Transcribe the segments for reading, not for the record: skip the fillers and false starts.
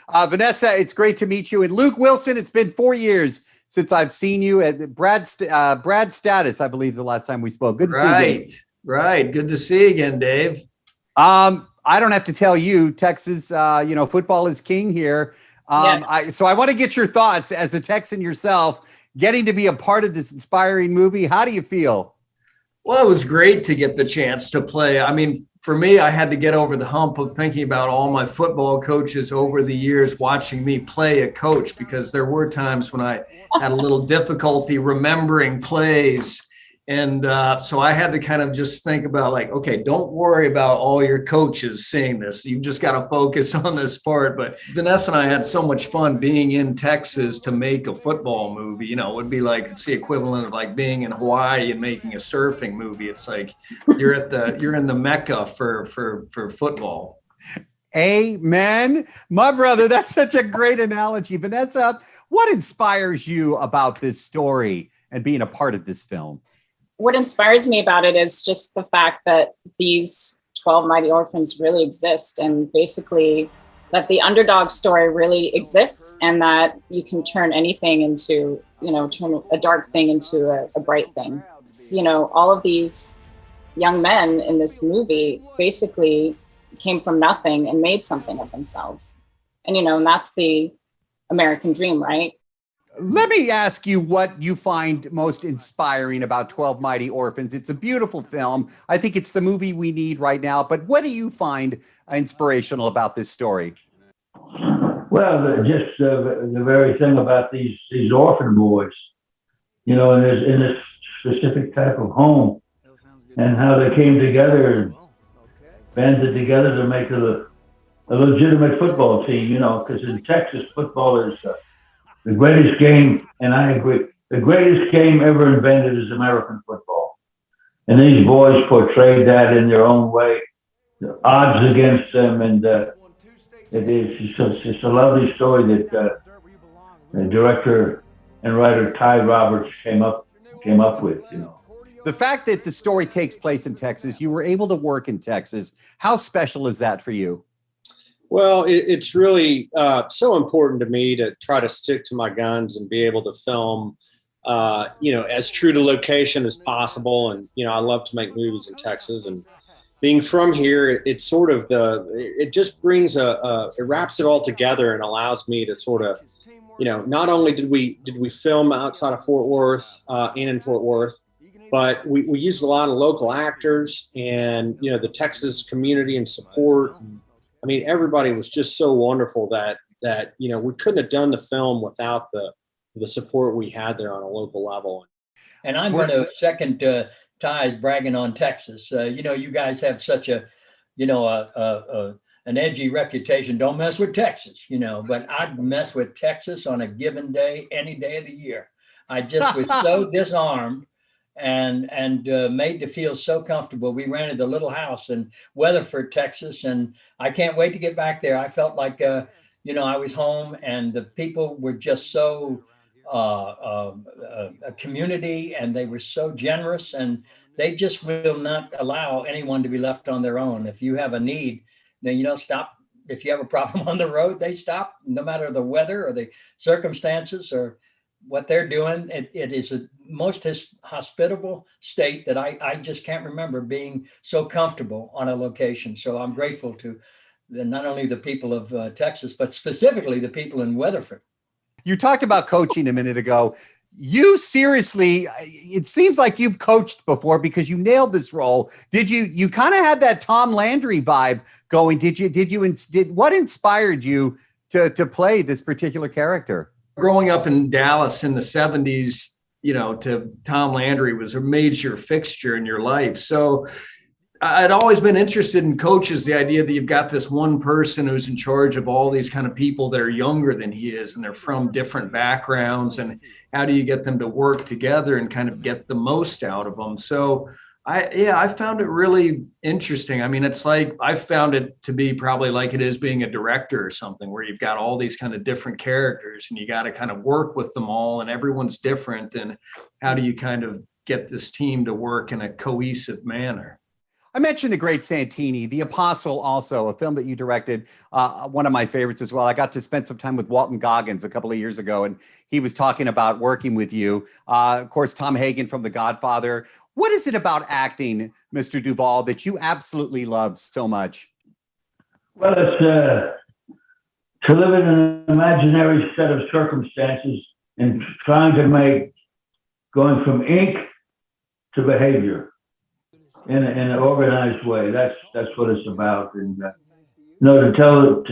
Vinessa, it's great to meet you. And Luke Wilson, it's been 4 years since I've seen you at Brad Status, I believe, is the last time we spoke. Good to see you, Dave. Right. Good to see you again, Dave. I don't have to tell you, Texas, football is king here. So I want to get your thoughts as a Texan yourself, getting to be a part of this inspiring movie. How do you feel? Well, it was great to get the chance to play. I mean, for me, I had to get over the hump of thinking about all my football coaches over the years watching me play a coach, because there were times when I had a little difficulty remembering plays. And so I had to kind of just think about like, okay, don't worry about all your coaches seeing this. You just got to focus on this part. But Vinessa and I had so much fun being in Texas to make a football movie. You know, it would be like, it's the equivalent of like being in Hawaii and making a surfing movie. It's like you're in the Mecca for football. Amen. My brother, that's such a great analogy. Vinessa, what inspires you about this story and being a part of this film? What inspires me about it is just the fact that these 12 Mighty Orphans really exist, and basically that the underdog story really exists, and that you can turn anything into, turn a dark thing into a bright thing. It's, all of these young men in this movie basically came from nothing and made something of themselves. And, and that's the American dream, right? Let me ask you what you find most inspiring about 12 Mighty Orphans. It's a beautiful film. I think it's the movie we need right now. But what do you find inspirational about this story? Well, just the very thing about these orphan boys, in this specific type of home, and how they came together and banded together to make a legitimate football team, because in Texas, football is the greatest game, and I agree, the greatest game ever invented is American football. And these boys portrayed that in their own way, the odds against them, and it's just a lovely story that the director and writer Ty Roberts came up with, The fact that the story takes place in Texas, you were able to work in Texas. How special is that for you? Well, it's really so important to me to try to stick to my guns and be able to film, as true to location as possible. And, I love to make movies in Texas, and being from here, it's sort of it just brings it wraps it all together and allows me to sort of, not only did we film outside of Fort Worth and in Fort Worth, but we used a lot of local actors and, the Texas community and support. I mean, everybody was just so wonderful that we couldn't have done the film without the support we had there on a local level. And I'm going to second Ty's bragging on Texas. You guys have such an edgy reputation. Don't mess with Texas, but I'd mess with Texas on a given day, any day of the year. I just was so disarmed and made to feel so comfortable. We rented a little house in Weatherford, Texas, and I can't wait to get back there. I felt like, I was home, and the people were just so a community, and they were so generous, and they just will not allow anyone to be left on their own. If you have a need, then stop. If you have a problem on the road, they stop, no matter the weather or the circumstances or what they're doing. It is the most hospitable state that I just can't remember being so comfortable on a location. So I'm grateful to not only the people of Texas, but specifically the people in Weatherford. You talked about coaching a minute ago. You seriously, it seems like you've coached before because you nailed this role. Did you kind of had that Tom Landry vibe going? What inspired you to play this particular character? Growing up in Dallas in the 70s, to Tom Landry was a major fixture in your life. So I'd always been interested in coaches, the idea that you've got this one person who's in charge of all these kind of people that are younger than he is, and they're from different backgrounds, and how do you get them to work together and kind of get the most out of them? So I found it really interesting. I mean, it's like, I found it to be probably like it is being a director or something, where you've got all these kind of different characters and you got to kind of work with them all, and everyone's different. And how do you kind of get this team to work in a cohesive manner? I mentioned The Great Santini, The Apostle, also a film that you directed, one of my favorites as well. I got to spend some time with Walton Goggins a couple of years ago, and he was talking about working with you. Of course, Tom Hagen from The Godfather. What is it about acting, Mr. Duvall, that you absolutely love so much? Well, it's to live in an imaginary set of circumstances and trying to make going from ink to behavior in an organized way. That's what it's about. And to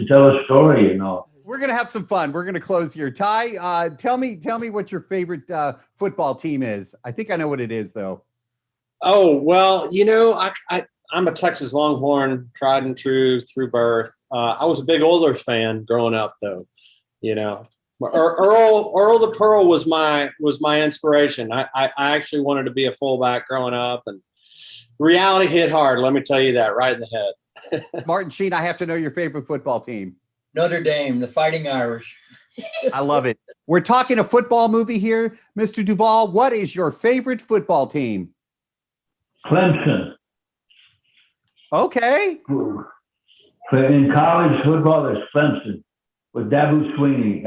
tell a story, We're gonna have some fun. We're gonna close here. Ty, tell me what your favorite football team is. I think I know what it is, though. Oh, well, I'm a Texas Longhorn, tried and true through birth. I was a big Oilers fan growing up, though. Earl the Pearl was my inspiration. I actually wanted to be a fullback growing up, and reality hit hard. Let me tell you that, right in the head. Martin Sheen, I have to know your favorite football team. Notre Dame, the Fighting Irish. I love it. We're talking a football movie here. Mr. Duvall, what is your favorite football team? Clemson. Okay. In college football, there's Clemson with Dabo Sweeney.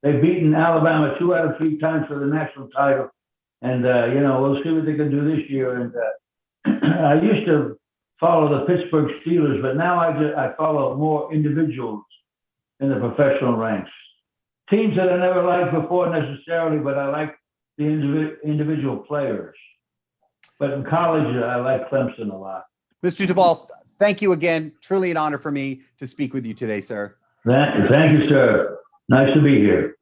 They've beaten Alabama 2 out of 3 times for the national title. And, we'll see what they can do this year. And I used to follow the Pittsburgh Steelers, but now I follow more individuals in the professional ranks. Teams that I never liked before necessarily, but I like the individual players. But in college, I like Clemson a lot. Mr. Duvall, thank you again. Truly an honor for me to speak with you today, sir. Thank you, sir. Nice to be here.